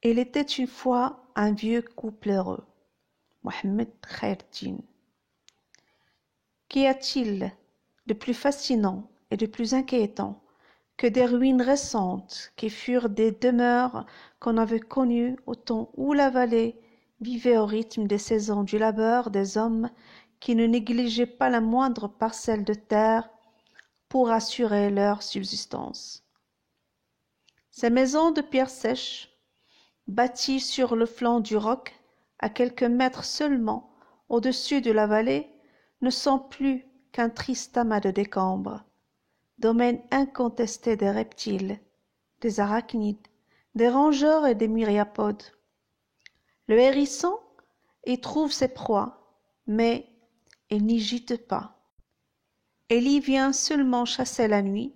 Il était une fois un vieux couple heureux, Mohammed Khaireddin. Qu'y a-t-il de plus fascinant et de plus inquiétant que des ruines récentes qui furent des demeures qu'on avait connues au temps où la vallée vivait au rythme des saisons du labeur des hommes qui ne négligeaient pas la moindre parcelle de terre pour assurer leur subsistance. Ces maisons de pierre sèche, bâties sur le flanc du roc, à quelques mètres seulement au-dessus de la vallée, ne sont plus qu'un triste amas de décombres, domaine incontesté des reptiles, des arachnides, des rongeurs et des myriapodes. Le hérisson y trouve ses proies, mais il n'y gîte pas. Il y vient seulement chasser la nuit,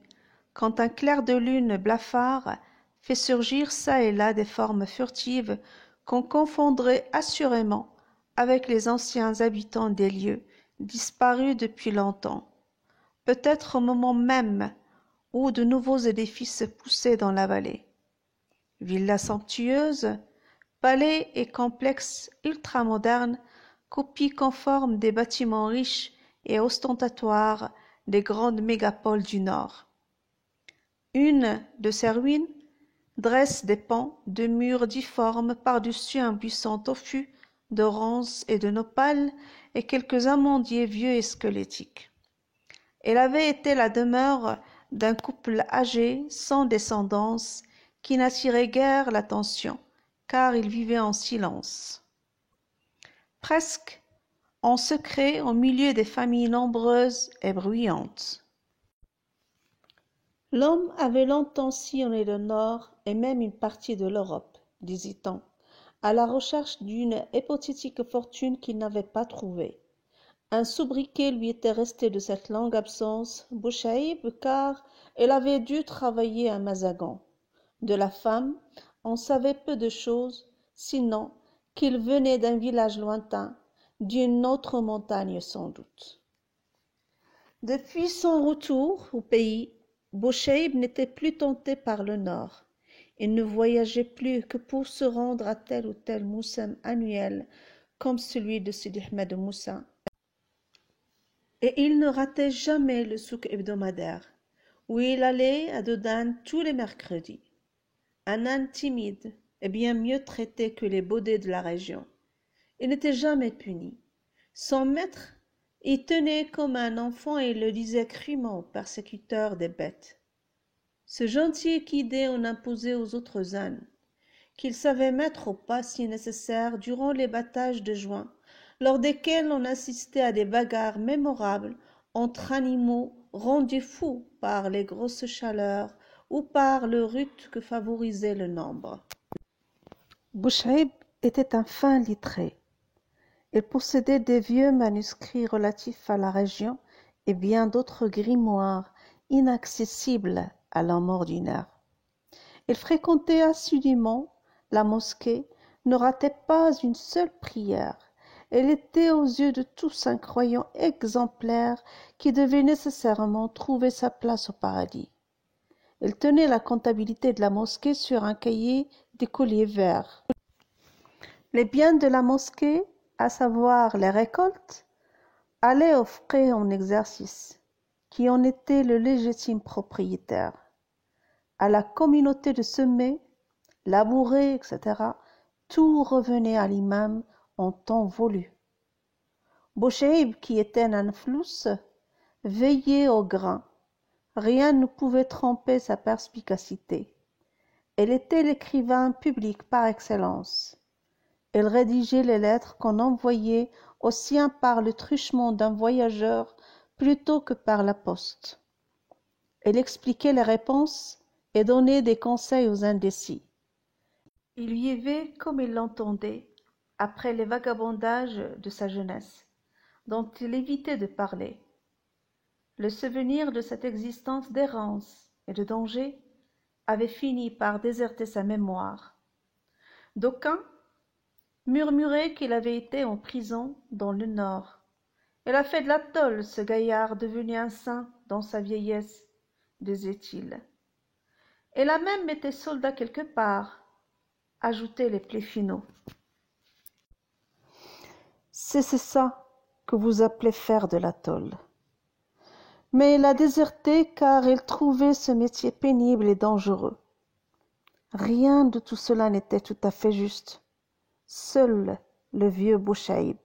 quand un clair de lune blafard fait surgir çà et là des formes furtives qu'on confondrait assurément avec les anciens habitants des lieux disparus depuis longtemps, peut-être au moment même où de nouveaux édifices poussaient dans la vallée. Villas somptueuses, palais et complexes ultramodernes, copies conformes des bâtiments riches et ostentatoires des grandes mégapoles du Nord. Une de ces ruines dresse des pans de murs difformes par-dessus un buisson touffu de ronces et de nopals et quelques amandiers vieux et squelettiques. Elle avait été la demeure d'un couple âgé, sans descendance, qui n'attirait guère l'attention, car il vivait en silence. Presque en secret au milieu des familles nombreuses et bruyantes. L'homme avait longtemps sillonné le Nord et même une partie de l'Europe, disait-on, à la recherche d'une hypothétique fortune qu'il n'avait pas trouvée. Un sobriquet lui était resté de cette longue absence, Bouchaïb, car elle avait dû travailler à Mazagan. De la femme, on savait peu de choses, sinon qu'il venait d'un village lointain, d'une autre montagne sans doute. Depuis son retour au pays, Bouchaïb n'était plus tenté par le nord. Il ne voyageait plus que pour se rendre à tel ou tel moussam annuel, comme celui de Sidi Ahmed Moussa. Et il ne ratait jamais le souk hebdomadaire, où il allait à Dodane tous les mercredis. Un âne timide et bien mieux traité que les baudets de la région. Il n'était jamais puni. Son maître y tenait comme un enfant et le disait crûment au persécuteur des bêtes. Ce gentil équidé en imposait aux autres ânes, qu'il savait mettre au pas si nécessaire durant les battages de juin, lors desquels on assistait à des bagarres mémorables entre animaux rendus fous par les grosses chaleurs ou par le rut que favorisait le nombre. Bouchaïb était un fin lettré. Il possédait des vieux manuscrits relatifs à la région et bien d'autres grimoires inaccessibles à l'homme ordinaire. Il fréquentait assidûment la mosquée, ne ratait pas une seule prière. Il était aux yeux de tous un croyant exemplaire qui devait nécessairement trouver sa place au paradis. Il tenait la comptabilité de la mosquée sur un cahier d'écolier vert. Les biens de la mosquée, à savoir les récoltes, allaient aux frais en exercice, qui en était le légitime propriétaire. À la communauté de semer, labourer, etc., tout revenait à l'imam en temps voulu. Bouchaïb, qui était un flous, veillait au grain. Rien ne pouvait tromper sa perspicacité. Il était l'écrivain public par excellence. Il rédigeait les lettres qu'on envoyait aux siens par le truchement d'un voyageur plutôt que par la poste. Il expliquait les réponses et donnait des conseils aux indécis. Il vivait comme il l'entendait, après les vagabondages de sa jeunesse, dont il évitait de parler. Le souvenir de cette existence d'errance et de danger avait fini par déserter sa mémoire. D'aucuns murmuraient qu'il avait été en prison dans le Nord. Il a fait de la tôle, ce gaillard devenu un saint dans sa vieillesse, disait-il. Il a même été soldat quelque part, ajoutaient les Pléphinots. C'est ça que vous appelez faire de la tôle. Mais il a déserté car il trouvait ce métier pénible et dangereux. Rien de tout cela n'était tout à fait juste. Seul le vieux Bouchaïb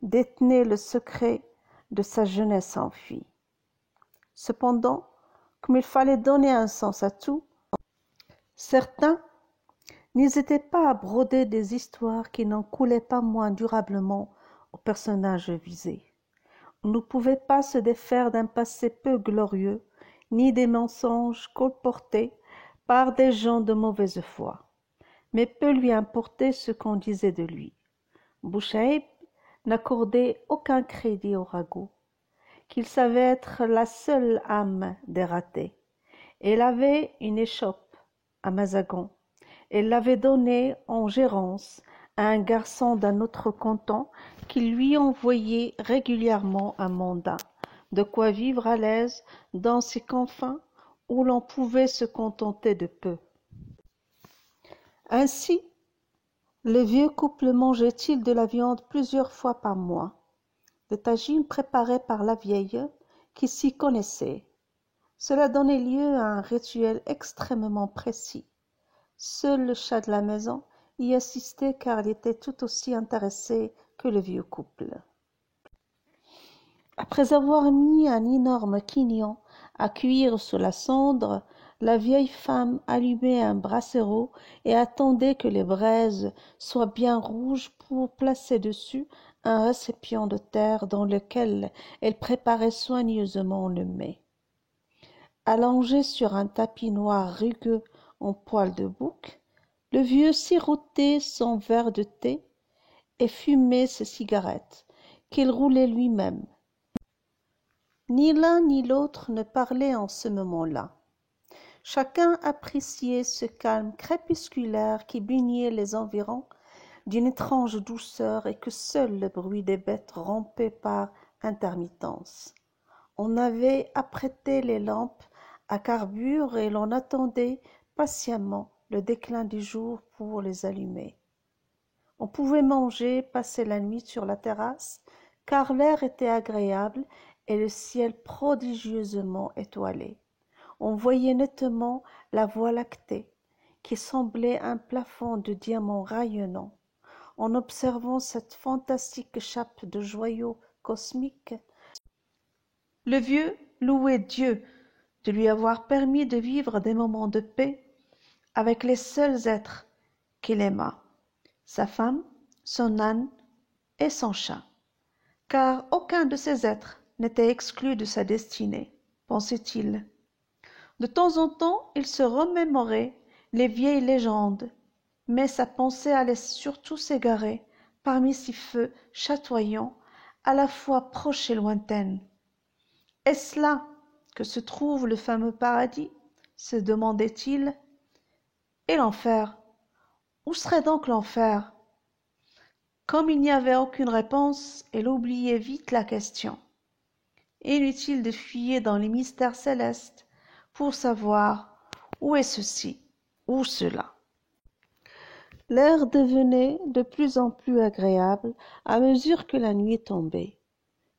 détenait le secret de sa jeunesse enfuie. Cependant, comme il fallait donner un sens à tout, certains n'hésitaient pas à broder des histoires qui n'en coulaient pas moins durablement aux personnages visés. On ne pouvait pas se défaire d'un passé peu glorieux, ni des mensonges colportés par des gens de mauvaise foi. Mais peu lui importait ce qu'on disait de lui. Bouchaïb n'accordait aucun crédit au ragot, qu'il savait être la seule âme des ratés. Il avait une échoppe à Mazagon. Il l'avait donnée en gérance à un garçon d'un autre canton qui lui envoyait régulièrement un mandat, de quoi vivre à l'aise dans ces confins où l'on pouvait se contenter de peu. Ainsi, le vieux couple mangeait-il de la viande plusieurs fois par mois, des tagines préparées par la vieille qui s'y connaissait. Cela donnait lieu à un rituel extrêmement précis. Seul le chat de la maison y assistait car il était tout aussi intéressé que le vieux couple. Après avoir mis un énorme quignon à cuire sous la cendre, la vieille femme allumait un brasero et attendait que les braises soient bien rouges pour placer dessus un récipient de terre dans lequel elle préparait soigneusement le mets. Allongé sur un tapis noir rugueux en poil de bouc, le vieux sirotait son verre de thé et fumait ses cigarettes, qu'il roulait lui-même. Ni l'un ni l'autre ne parlait en ce moment-là. Chacun appréciait ce calme crépusculaire qui baignait les environs d'une étrange douceur et que seul le bruit des bêtes rompait par intermittence. On avait apprêté les lampes à carbure et l'on attendait patiemment le déclin du jour pour les allumer. On pouvait manger, passer la nuit sur la terrasse, car l'air était agréable et le ciel prodigieusement étoilé. On voyait nettement la Voie lactée, qui semblait un plafond de diamants rayonnants. En observant cette fantastique chape de joyaux cosmiques, le vieux louait Dieu de lui avoir permis de vivre des moments de paix avec les seuls êtres qu'il aima, sa femme, son âne et son chat, car aucun de ces êtres n'était exclu de sa destinée, pensait-il. De temps en temps, il se remémorait les vieilles légendes, mais sa pensée allait surtout s'égarer parmi ces feux chatoyants, à la fois proches et lointains. Est-ce là que se trouve le fameux paradis? Se demandait-il. Et l'enfer? Où serait donc l'enfer? Comme il n'y avait aucune réponse, il oubliait vite la question. Inutile de fuyer dans les mystères célestes pour savoir où est ceci, ou cela. L'air devenait de plus en plus agréable à mesure que la nuit tombait.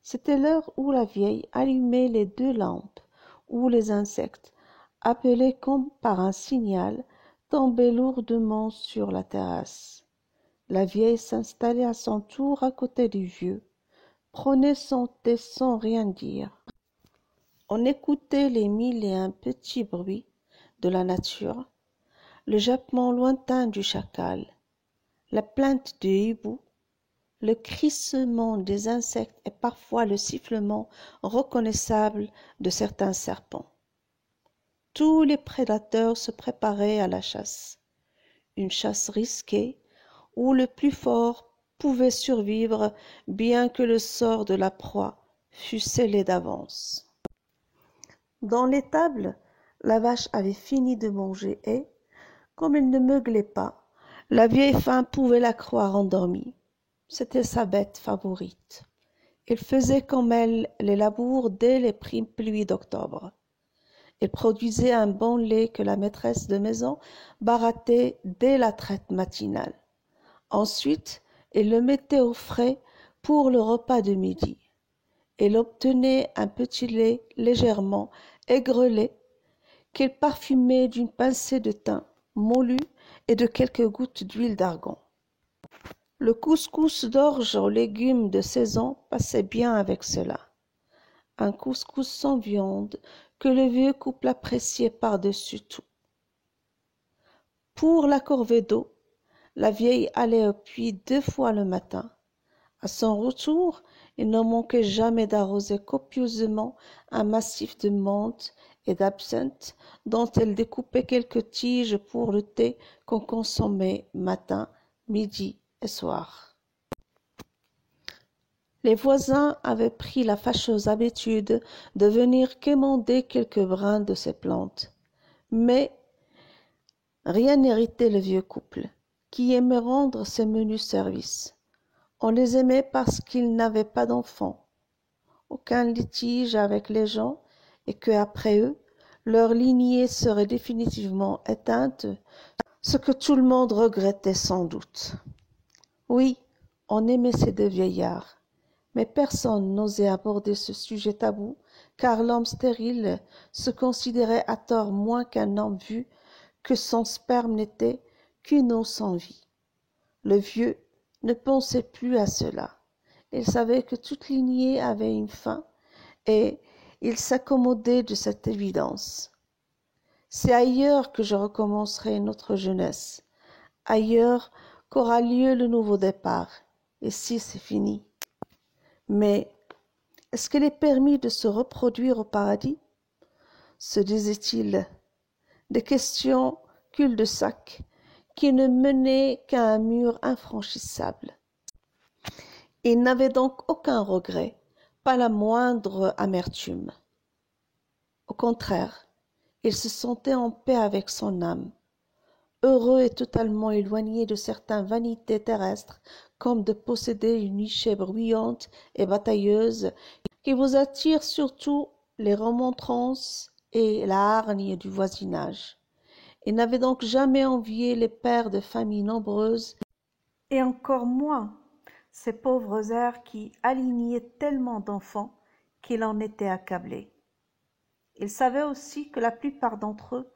C'était l'heure où la vieille allumait les 2 lampes, où les insectes, appelés comme par un signal, tombaient lourdement sur la terrasse. La vieille s'installait à son tour à côté du vieux, prenait son thé sans rien dire. On écoutait les 1001 petits bruits de la nature, le jappement lointain du chacal, la plainte du hibou, le crissement des insectes et parfois le sifflement reconnaissable de certains serpents. Tous les prédateurs se préparaient à la chasse, une chasse risquée où le plus fort pouvait survivre bien que le sort de la proie fût scellé d'avance. Dans l'étable, la vache avait fini de manger et, comme elle ne meuglait pas, la vieille femme pouvait la croire endormie. C'était sa bête favorite. Il faisait comme elle les labours dès les pluies d'octobre. Il produisait un bon lait que la maîtresse de maison barattait dès la traite matinale. Ensuite, il le mettait au frais pour le repas de midi. Il obtenait un petit lait légèrement aigrelé qu'il parfumait d'une pincée de thym moulu et de quelques gouttes d'huile d'argan. Le couscous d'orge aux légumes de saison passait bien avec cela. Un couscous sans viande que le vieux couple appréciait par-dessus tout. Pour la corvée d'eau, la vieille allait au puits 2 fois le matin. À son retour, il ne manquait jamais d'arroser copieusement un massif de menthe et d'absinthe dont elle découpait quelques tiges pour le thé qu'on consommait matin, midi et soir. Les voisins avaient pris la fâcheuse habitude de venir quémander quelques brins de ces plantes. Mais rien n'irritait le vieux couple, qui aimait rendre ces menus services. On les aimait parce qu'ils n'avaient pas d'enfants, aucun litige avec les gens, et que, après eux, leur lignée serait définitivement éteinte, ce que tout le monde regrettait sans doute. Oui, on aimait ces 2 vieillards, mais personne n'osait aborder ce sujet tabou, car l'homme stérile se considérait à tort moins qu'un homme vu que son sperme n'était qu'une eau sans vie. Le vieux ne pensait plus à cela. Il savait que toute lignée avait une fin, et il s'accommodait de cette évidence. C'est ailleurs que je recommencerai notre jeunesse, ailleurs qu'aura lieu le nouveau départ, ici c'est fini. Mais est-ce qu'il est permis de se reproduire au paradis? Se disait-il, des questions cul-de-sac qui ne menaient qu'à un mur infranchissable. Il n'avait donc aucun regret, pas la moindre amertume. Au contraire, il se sentait en paix avec son âme, heureux et totalement éloigné de certaines vanités terrestres, comme de posséder une nichée bruyante et batailleuse qui vous attire surtout les remontrances et la hargne du voisinage. Il n'avait donc jamais envié les pères de familles nombreuses, et encore moins ces pauvres airs qui alignaient tellement d'enfants qu'il en était accablé. Il savait aussi que la plupart d'entre eux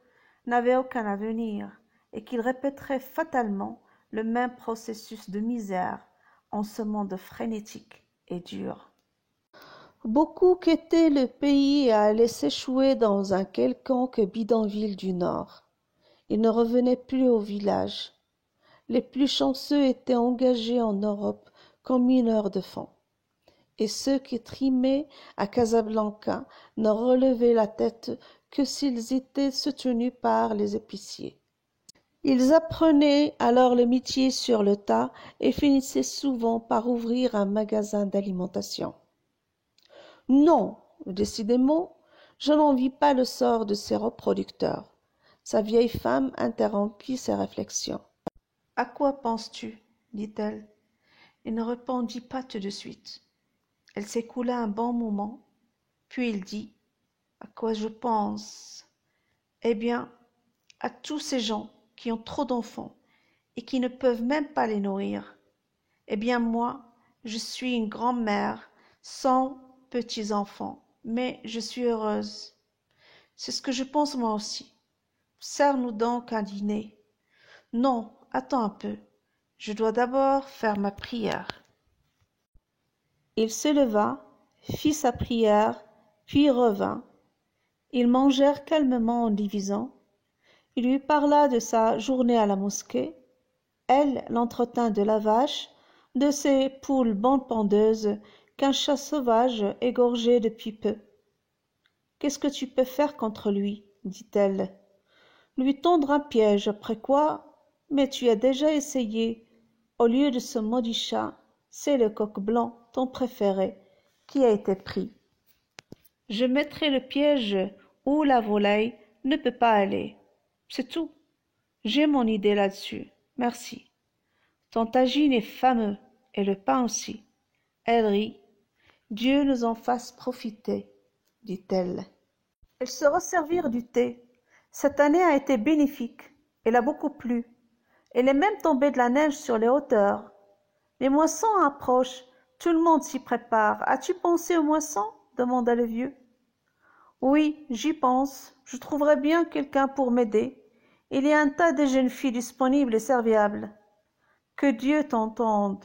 n'avaient aucun avenir et qu'ils répéteraient fatalement le même processus de misère en ce monde frénétique et dur. Beaucoup quittaient le pays et allaient s'échouer dans un quelconque bidonville du Nord. Ils ne revenaient plus au village. Les plus chanceux étaient engagés en Europe comme mineurs de fond, et ceux qui trimaient à Casablanca ne relevaient la tête que s'ils étaient soutenus par les épiciers. Ils apprenaient alors le métier sur le tas et finissaient souvent par ouvrir un magasin d'alimentation. Non, décidément, je n'envie pas le sort de ces reproducteurs. Sa vieille femme interrompit ses réflexions. « À quoi penses-tu » dit-elle. Il ne répondit pas tout de suite. Elle s'écoula un bon moment, puis il dit « À quoi je pense ? Eh bien, à tous ces gens qui ont trop d'enfants et qui ne peuvent même pas les nourrir. Eh bien moi, je suis une grand-mère sans petits-enfants, mais je suis heureuse. C'est ce que je pense moi aussi. Sers-nous donc un dîner. Non, attends un peu. Je dois d'abord faire ma prière. » Il se leva, fit sa prière, puis revint. Ils mangèrent calmement en divisant. Il lui parla de sa journée à la mosquée. Elle l'entretint de la vache, de ses poules bonnes pendeuses qu'un chat sauvage égorgeait depuis peu. « Qu'est-ce que tu peux faire contre lui ?» dit-elle. « Lui tendre un piège, après quoi? Mais tu as déjà essayé. Au lieu de ce maudit chat, c'est le coq blanc, ton préféré, qui a été pris. Je mettrai le piège où la volaille ne peut pas aller. C'est tout. J'ai mon idée là-dessus. Merci. Ton tagine est fameux, et le pain aussi. » Elle rit. « Dieu nous en fasse profiter, dit-elle. Elles se resservirent du thé. Cette année a été bénéfique. Il a beaucoup plu. Il est même tombé de la neige sur les hauteurs. Les moissons approchent. Tout le monde s'y prépare. As-tu pensé aux moissons? Demanda le vieux. Oui, j'y pense. Je trouverai bien quelqu'un pour m'aider. Il y a un tas de jeunes filles disponibles et serviables. Que Dieu t'entende.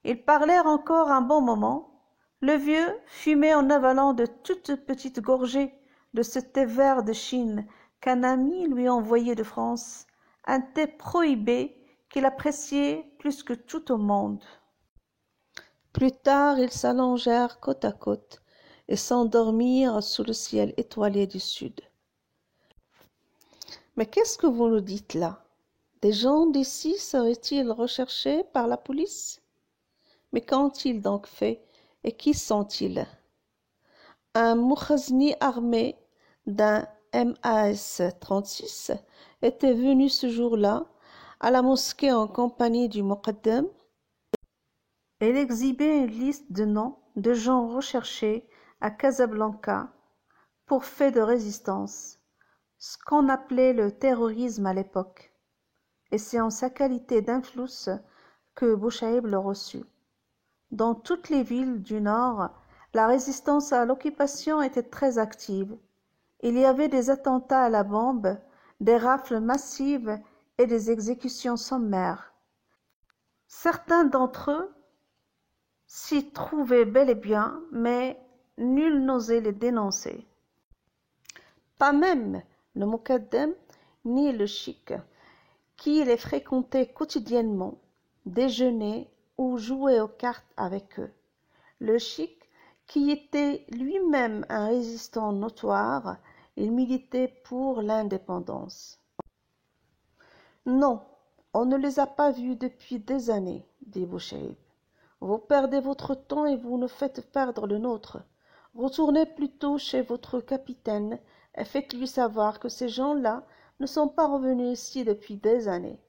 Ils parlèrent encore un bon moment. Le vieux fumait en avalant de toutes petites gorgées de ce thé vert de Chine qu'un ami lui envoyait de France, un thé prohibé qu'il appréciait plus que tout au monde. Plus tard, ils s'allongèrent côte à côte et s'endormirent sous le ciel étoilé du sud. Mais qu'est-ce que vous nous dites là? Des gens d'ici seraient-ils recherchés par la police? Mais qu'ont-ils donc fait et qui sont-ils? Un Moukhazni armé d'un MAS-36 était venu ce jour-là à la mosquée en compagnie du Muqaddam. Il exhibait une liste de noms de gens recherchés à Casablanca pour faits de résistance, ce qu'on appelait le terrorisme à l'époque. Et c'est en sa qualité d'inflous que Bouchaïb le reçut. Dans toutes les villes du Nord, la résistance à l'occupation était très active. Il y avait des attentats à la bombe, des rafles massives et des exécutions sommaires. Certains d'entre eux s'y trouvaient bel et bien, mais nul n'osait les dénoncer. Pas même le Muqaddam ni le chic, qui les fréquentait quotidiennement, déjeunait ou jouait aux cartes avec eux. Le chic, qui était lui-même un résistant notoire, il militait pour l'indépendance. Non, on ne les a pas vus depuis des années, dit Bouchaïb. Vous perdez votre temps et vous nous faites perdre le nôtre. Retournez plutôt chez votre capitaine et faites-lui savoir que ces gens-là ne sont pas revenus ici depuis des années.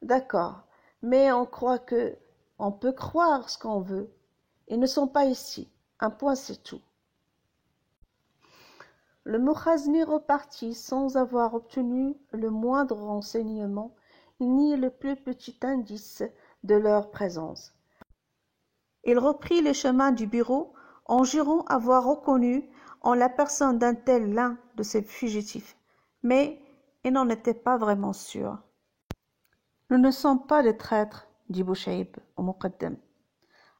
D'accord, mais on peut croire ce qu'on veut. Ils ne sont pas ici. Un point, c'est tout. Le Moukhazni repartit sans avoir obtenu le moindre renseignement ni le plus petit indice de leur présence. Il reprit le chemin du bureau en jurant avoir reconnu en la personne d'un tel l'un de ses fugitifs, mais il n'en était pas vraiment sûr. « Nous ne sommes pas des traîtres, dit Bouchaïb au Muqaddam.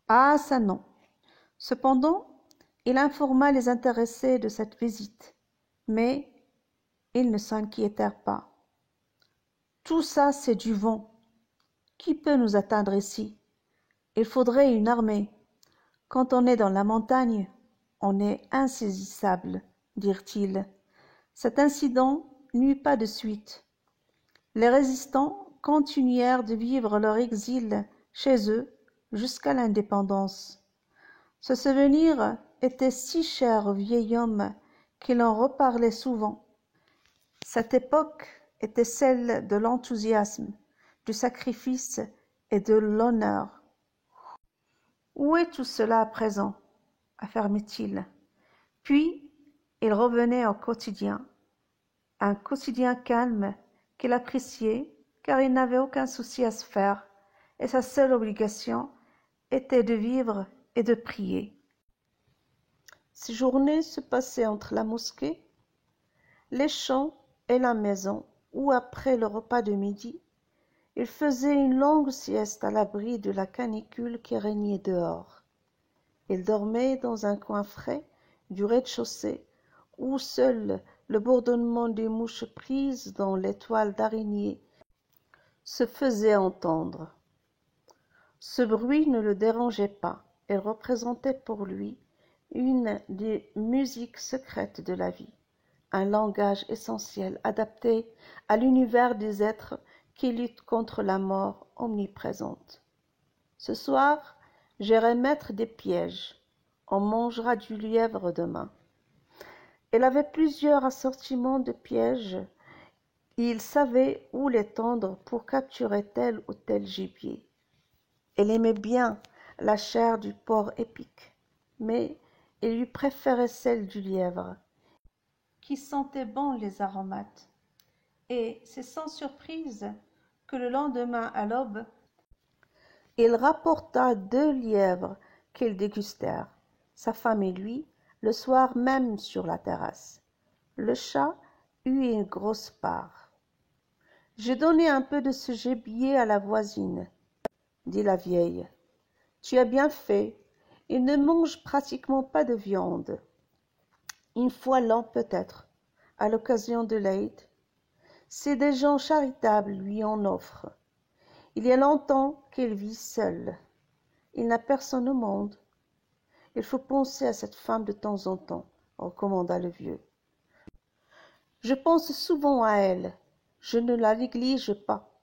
Ah, ça non. Cependant, il informa les intéressés de cette visite, mais ils ne s'inquiétèrent pas. Tout ça, c'est du vent. Qui peut nous atteindre ici? Il faudrait une armée. Quand on est dans la montagne, on est insaisissable, dirent-ils. Cet incident n'eut pas de suite. Les résistants continuèrent de vivre leur exil chez eux jusqu'à l'indépendance. Ce souvenir était si cher au vieil homme qu'il en reparlait souvent. Cette époque était celle de l'enthousiasme, du sacrifice et de l'honneur. Où est tout cela à présent? Affirmait-il. Puis il revenait au quotidien, un quotidien calme qu'il appréciait car il n'avait aucun souci à se faire et sa seule obligation était de vivre et de prier. Ses journées se passaient entre la mosquée, les champs et la maison où, après le repas de midi, il faisait une longue sieste à l'abri de la canicule qui régnait dehors. Il dormait dans un coin frais du rez-de-chaussée où seul le bourdonnement des mouches prises dans les toiles d'araignée se faisait entendre. Ce bruit ne le dérangeait pas, il représentait pour lui une des musiques secrètes de la vie, un langage essentiel adapté à l'univers des êtres qui luttent contre la mort omniprésente. Ce soir, j'irai mettre des pièges. On mangera du lièvre demain. Il avait plusieurs assortiments de pièges et il savait où les tendre pour capturer tel ou tel gibier. Il aimait bien la chair du porc épic, mais il lui préférait celle du lièvre. qui sentait bon les aromates. Et c'est sans surprise que le lendemain à l'aube, il rapporta 2 lièvres qu'ils dégustèrent, sa femme et lui, le soir même sur la terrasse. Le chat eut une grosse part. J'ai donné un peu de ce gibier à la voisine, dit la vieille. Tu as bien fait. Il ne mange pratiquement pas de viande. Une fois l'an peut-être, à l'occasion de l'Aïd. C'est des gens charitables lui en offrent. Il y a longtemps qu'il vit seul. Il n'a personne au monde. Il faut penser à cette femme de temps en temps, recommanda le vieux. Je pense souvent à elle. Je ne la néglige pas.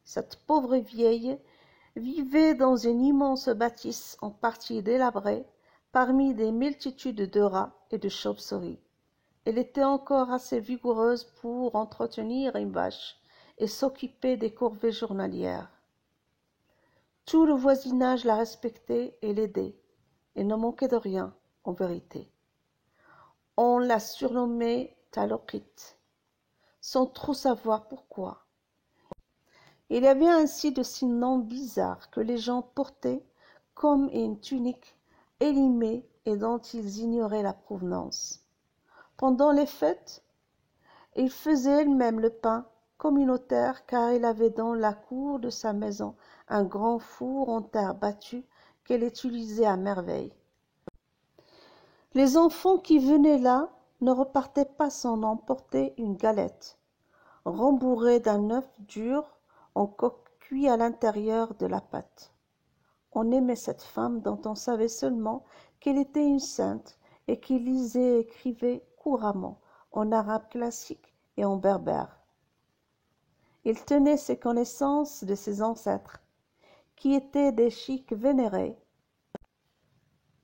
Cette pauvre vieille vivait dans une immense bâtisse en partie délabrée, parmi des multitudes de rats et de chauves-souris. Elle était encore assez vigoureuse pour entretenir une vache et s'occuper des corvées journalières. Tout le voisinage la respectait et l'aidait. Elle ne manquait de rien, en vérité. On la surnommait Taloqit, sans trop savoir pourquoi. Il y avait ainsi de ces noms bizarres que les gens portaient comme une tunique élimée et dont ils ignoraient la provenance. Pendant les fêtes, il faisait elle-même le pain communautaire car il avait dans la cour de sa maison un grand four en terre battue qu'elle utilisait à merveille. Les enfants qui venaient là ne repartaient pas sans emporter une galette, rembourrée d'un œuf dur en coque cuit à l'intérieur de la pâte. On aimait cette femme dont on savait seulement qu'elle était une sainte et qui lisait et écrivait couramment en arabe classique et en berbère. Il tenait ses connaissances de ses ancêtres, qui étaient des chiites vénérés,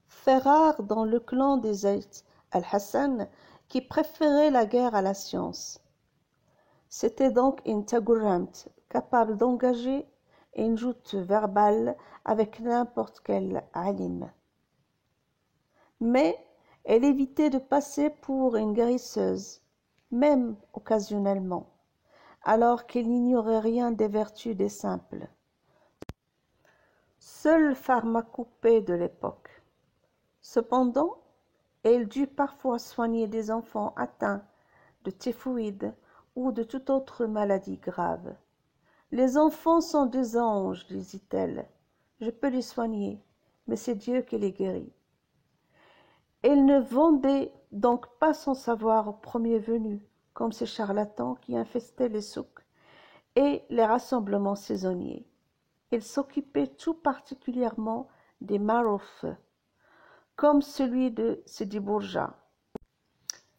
fait rare dans le clan des Zayd al-Hassan, qui préférait la guerre à la science. C'était donc une Tagurramt, capable d'engager une joute verbale avec n'importe quel alim. Mais elle évitait de passer pour une guérisseuse, même occasionnellement, alors qu'elle n'ignorait rien des vertus des simples. Seule pharmacopée de l'époque. Cependant, elle dut parfois soigner des enfants atteints de typhoïde ou de toute autre maladie grave. Les enfants sont des anges, disait-elle. Je peux les soigner, mais c'est Dieu qui les guérit. Elle ne vendait donc pas son savoir aux premiers venus, comme ces charlatans qui infestaient les souks et les rassemblements saisonniers. Elle s'occupait tout particulièrement des maroufs, comme celui de Sidi Bourja,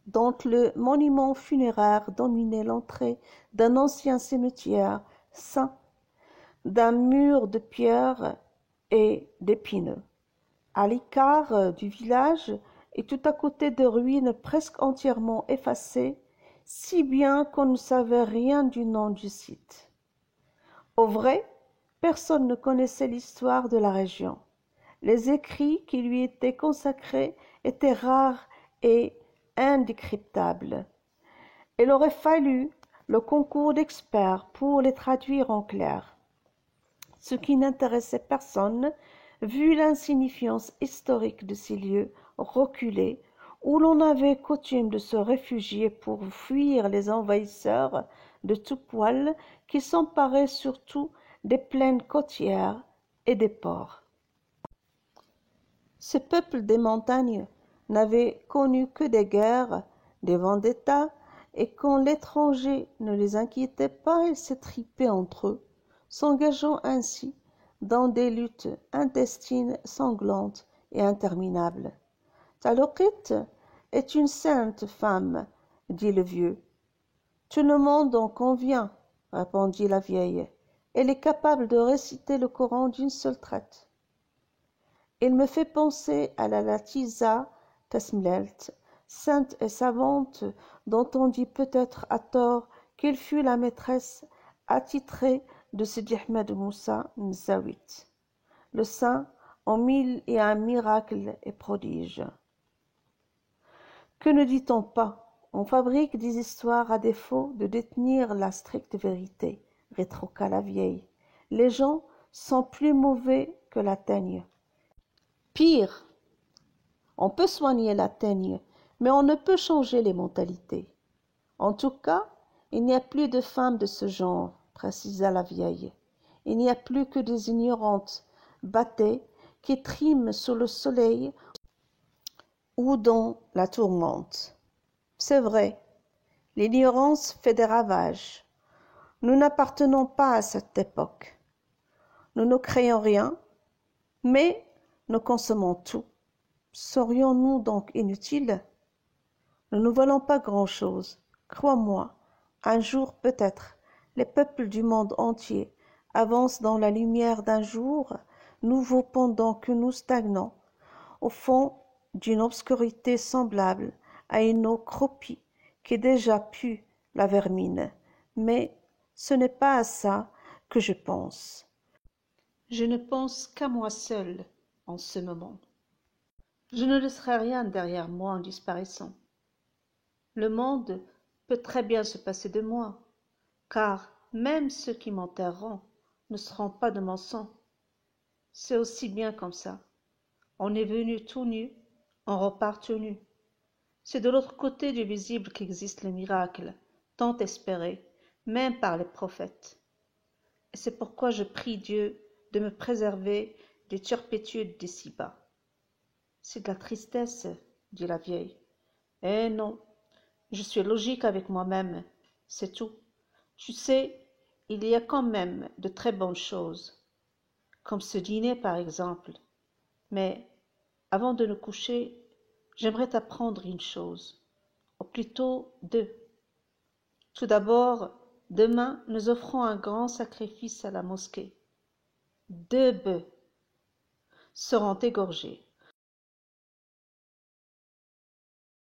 dont le monument funéraire dominait l'entrée d'un ancien cimetière ceint d'un mur de pierre et d'épineux. À l'écart du village et tout à côté de ruines presque entièrement effacées, si bien qu'on ne savait rien du nom du site. Au vrai, personne ne connaissait l'histoire de la région. Les écrits qui lui étaient consacrés étaient rares et indécryptables. Il aurait fallu le concours d'experts pour les traduire en clair, ce qui n'intéressait personne, vu l'insignifiance historique de ces lieux reculés où l'on avait coutume de se réfugier pour fuir les envahisseurs de tout poil qui s'emparaient surtout des plaines côtières et des ports. Ce peuple des montagnes n'avait connu que des guerres, des vendettas, et quand l'étranger ne les inquiétait pas, ils s'étripaient entre eux, s'engageant ainsi dans des luttes intestines sanglantes et interminables. Taloqit est une sainte femme, dit le vieux. Tout le monde en convient, répondit la vieille. Elle est capable de réciter le Coran d'une seule traite. Il me fait penser à la Latiza Tesmlelt, sainte et savante dont on dit peut-être à tort qu'elle fut la maîtresse attitrée de Sidi Ahmed Moussa Nzawit, le saint en 1001 miracles et prodiges. Que ne dit-on pas On fabrique des histoires à défaut de détenir la stricte vérité, rétorqua la vieille. Les gens sont plus mauvais que la teigne. Pire, on peut soigner la teigne, mais on ne peut changer les mentalités. En tout cas, il n'y a plus de femmes de ce genre, précisa la vieille. Il n'y a plus que des ignorantes, bâtées, qui triment sous le soleil ou dans la tourmente. C'est vrai, l'ignorance fait des ravages. Nous n'appartenons pas à cette époque. Nous ne créons rien, mais nous consommons tout. Serions-nous donc inutiles? Nous ne volons pas grand-chose. Crois-moi, un jour peut-être, les peuples du monde entier avancent dans la lumière d'un jour nouveau pendant que nous stagnons, au fond d'une obscurité semblable à une eau croupie qui déjà pue la vermine. Mais ce n'est pas à ça que je pense. Je ne pense qu'à moi seul en ce moment. Je ne laisserai rien derrière moi en disparaissant. Le monde peut très bien se passer de moi, car même ceux qui m'enterreront ne seront pas de mon sang. C'est aussi bien comme ça. On est venu tout nu, on repart tout nu. C'est de l'autre côté du visible qu'existe le miracle, tant espéré, même par les prophètes. Et c'est pourquoi je prie Dieu de me préserver des turpitudes d'ici-bas. C'est de la tristesse, dit la vieille. Eh non, je suis logique avec moi-même, c'est tout. Tu sais, il y a quand même de très bonnes choses, comme ce dîner par exemple. Mais avant de nous coucher, j'aimerais t'apprendre une chose, ou plutôt deux. Tout d'abord, demain, nous offrons un grand sacrifice à la mosquée. 2 bœufs seront égorgés.